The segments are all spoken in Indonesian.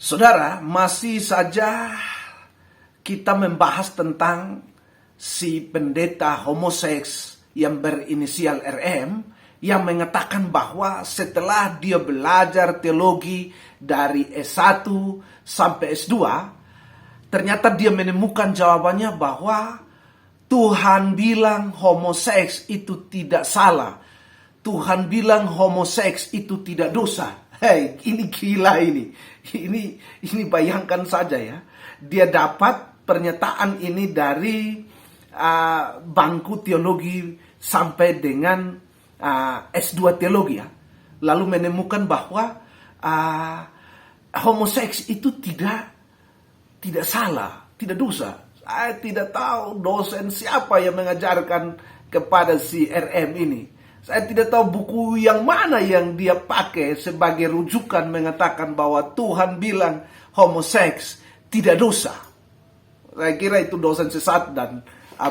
Saudara, masih saja kita membahas tentang si pendeta homoseks yang berinisial RM yang mengatakan bahwa setelah dia belajar teologi dari S1 sampai S2, ternyata dia menemukan jawabannya bahwa Tuhan bilang homoseks itu tidak salah. Tuhan bilang homoseks itu tidak dosa. Hei, ini gila ini. Ini bayangkan saja ya. Dia dapat pernyataan ini dari bangku teologi sampai dengan S2 teologi ya. Lalu menemukan bahwa homoseks itu tidak salah, tidak dosa. Saya tidak tahu dosen siapa yang mengajarkan kepada si RM ini. Saya tidak tahu buku yang mana yang dia pakai sebagai rujukan mengatakan bahwa Tuhan bilang homoseks tidak dosa. Saya kira itu dosen sesat dan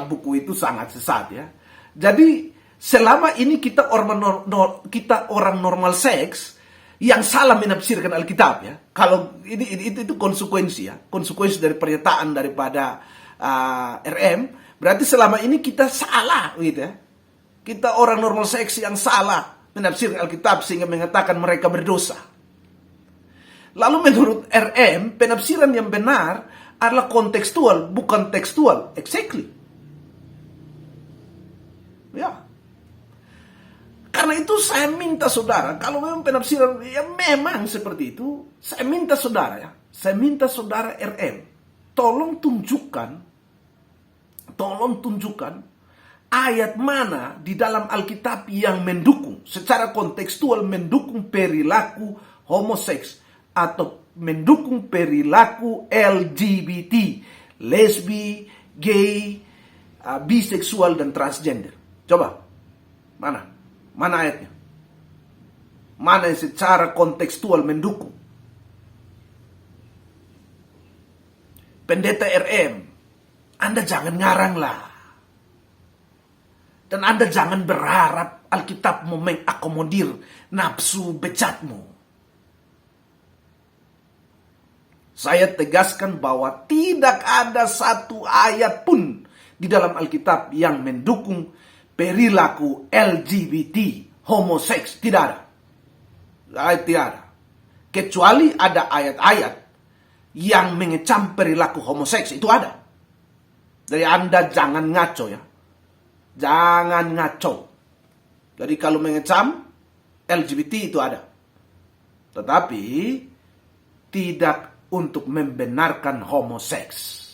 buku itu sangat sesat ya. Jadi selama ini kita orang normal seks yang salah menafsirkan Alkitab ya. Kalau itu konsekuensi ya, konsekuensi dari pernyataan daripada RM, berarti selama ini kita salah gitu ya. Kita orang normal seks yang salah menafsirkan Alkitab sehingga mengatakan mereka berdosa. Lalu menurut RM, penafsiran yang benar adalah kontekstual, bukan tekstual. Exactly. Ya. Karena itu saya minta saudara, kalau memang penafsiran yang memang seperti itu, saya minta saudara RM, tolong tunjukkan ayat mana di dalam Alkitab yang mendukung, secara kontekstual mendukung perilaku homoseks atau mendukung perilaku LGBT, lesbi, gay, biseksual dan transgender. Coba, mana ayatnya? Mana yang secara kontekstual mendukung? Pendeta RM, Anda jangan ngarang lah. Dan Anda jangan berharap Alkitab mau mengakomodir nafsu bejatmu. Saya tegaskan bahwa tidak ada satu ayat pun di dalam Alkitab yang mendukung perilaku LGBT, homoseks. Tidak ada. Tidak ada. Kecuali ada ayat-ayat yang mengecam perilaku homoseks. Itu ada. Jadi Anda jangan ngaco ya. Jangan ngaco. Jadi kalau mengecam LGBT itu ada. Tetapi tidak untuk membenarkan homoseks.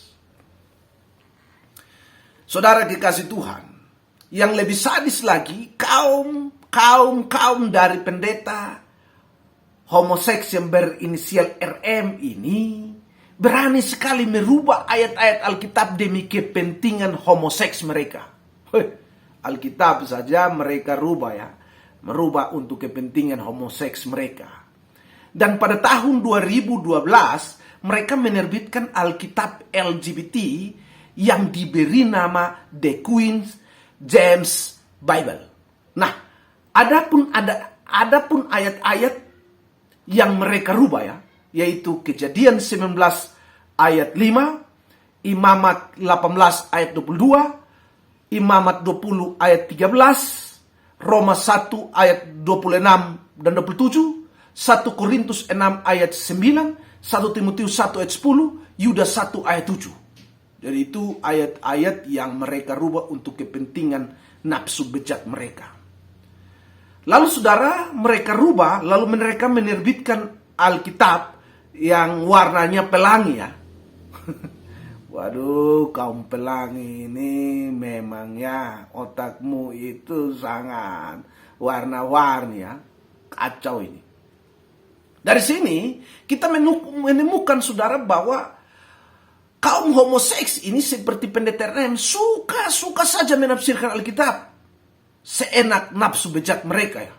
Saudara dikasih Tuhan, yang lebih sadis lagi, kaum dari pendeta homoseks yang berinisial RM ini berani sekali merubah ayat-ayat Alkitab demi kepentingan homoseks mereka. Alkitab saja mereka merubah untuk kepentingan homoseks mereka. Dan pada tahun 2012 mereka menerbitkan Alkitab LGBT yang diberi nama The Queen James Bible. Nah, adapun ayat-ayat yang mereka rubah ya, yaitu Kejadian 19 ayat 5, Imamat 18 ayat 22, Imamat 20 ayat 13, Roma 1 ayat 26 dan 27, 1 Korintus 6 ayat 9, 1 Timotius 1 ayat 10, Yudas 1 ayat 7. Jadi itu ayat-ayat yang mereka rubah untuk kepentingan nafsu bejat mereka. Lalu saudara, mereka rubah, lalu mereka menerbitkan Alkitab yang warnanya pelangi ya. Waduh, kaum pelangi ini memang ya otakmu itu sangat warna-warni ya. Kacau ini. Dari sini kita menemukan saudara bahwa kaum homoseks ini seperti pendeta RM suka saja menafsirkan Alkitab seenak nafsu bejat mereka ya.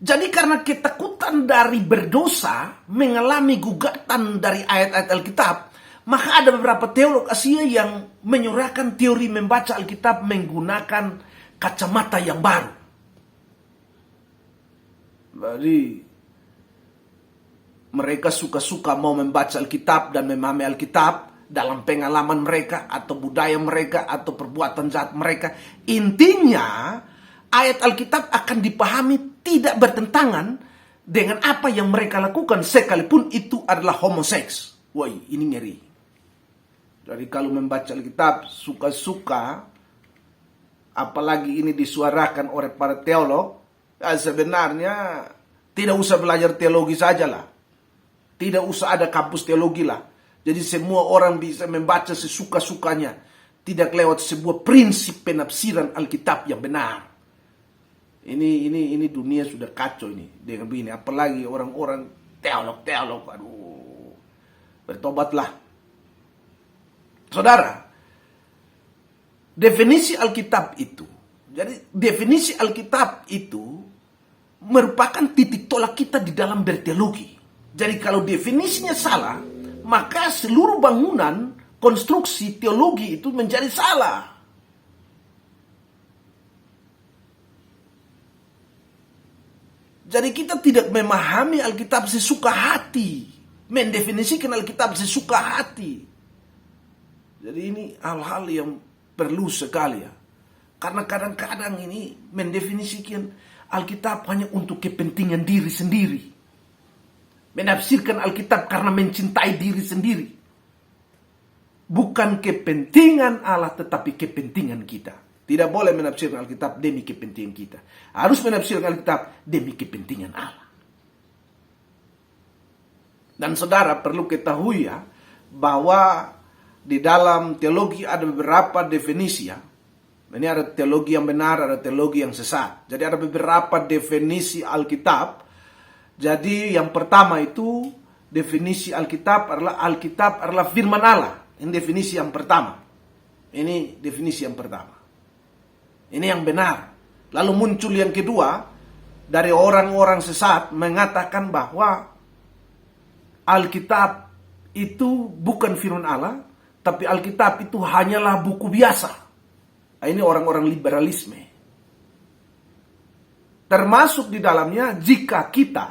Jadi karena ketakutan dari berdosa mengalami gugatan dari ayat-ayat Alkitab, maka ada beberapa teolog Asia yang menyuarakan teori membaca Alkitab menggunakan kacamata yang baru. Jadi mereka suka-suka mau membaca Alkitab dan memahami Alkitab dalam pengalaman mereka atau budaya mereka atau perbuatan jahat mereka. Intinya ayat Alkitab akan dipahami tidak bertentangan dengan apa yang mereka lakukan sekalipun itu adalah homoseks. Woi, ini ngeri. Jadi kalau membaca Alkitab suka-suka, apalagi ini disuarakan oleh para teolog, sebenarnya tidak usah belajar teologi saja lah. Tidak usah ada kampus teologi lah. Jadi semua orang bisa membaca sesuka-sukanya. Tidak lewat sebuah prinsip penafsiran Alkitab yang benar. Ini dunia sudah kacau ini dengan begini. Apalagi orang-orang teolog. Aduh, bertobatlah. Saudara, definisi Alkitab itu. Jadi definisi Alkitab itu merupakan titik tolak kita di dalam berteologi. Jadi kalau definisinya salah, maka seluruh bangunan konstruksi teologi itu menjadi salah. Jadi kita tidak memahami Alkitab sesuka hati. Mendefinisikan Alkitab sesuka hati. Jadi ini hal-hal yang perlu sekali ya. Karena kadang-kadang ini mendefinisikan Alkitab hanya untuk kepentingan diri sendiri. Menafsirkan Alkitab karena mencintai diri sendiri. Bukan kepentingan Allah tetapi kepentingan kita. Tidak boleh menafsirkan Alkitab demi kepentingan kita. Harus menafsirkan Alkitab demi kepentingan Allah. Dan saudara perlu ketahui ya, bahwa di dalam teologi ada beberapa definisi ya. Ini ada teologi yang benar, ada teologi yang sesat. Jadi ada beberapa definisi Alkitab. Jadi yang pertama itu definisi Alkitab adalah firman Allah. Ini definisi yang pertama. Ini definisi yang pertama. Ini yang benar. Lalu muncul yang kedua dari orang-orang sesat mengatakan bahwa Alkitab itu bukan firman Allah, tapi Alkitab itu hanyalah buku biasa. Ini orang-orang liberalisme. Termasuk di dalamnya jika kita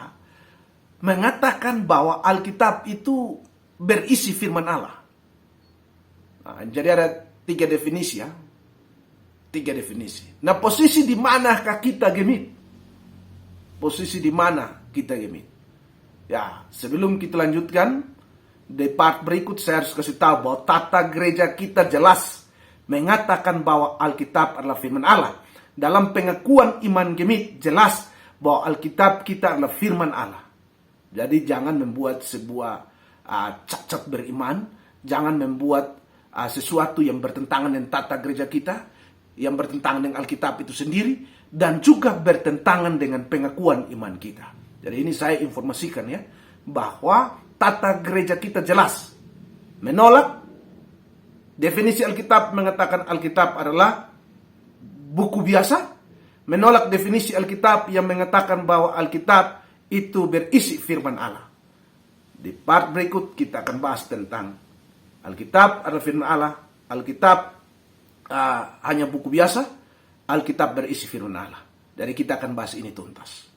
mengatakan bahwa Alkitab itu berisi firman Allah. Nah, jadi ada 3 definisi ya. 3 definisi. Nah, posisi di manakah kita gemit? Posisi di mana kita gemit? Ya, sebelum kita lanjutkan, di part berikut saya harus kasih tahu bahwa tata gereja kita jelas mengatakan bahwa Alkitab adalah firman Allah. Dalam pengakuan iman gemit jelas bahwa Alkitab kita adalah firman Allah. Jadi jangan membuat sebuah cacat beriman, jangan membuat sesuatu yang bertentangan dengan tata gereja kita, yang bertentangan dengan Alkitab itu sendiri, dan juga bertentangan dengan pengakuan iman kita. Jadi ini saya informasikan ya, bahwa tata gereja kita jelas menolak definisi Alkitab, mengatakan Alkitab adalah buku biasa, menolak definisi Alkitab yang mengatakan bahwa Alkitab itu berisi firman Allah. Di part berikut kita akan bahas tentang Alkitab adalah firman Allah, Alkitab hanya buku biasa, Alkitab berisi firman Allah. Jadi kita akan bahas ini tuntas.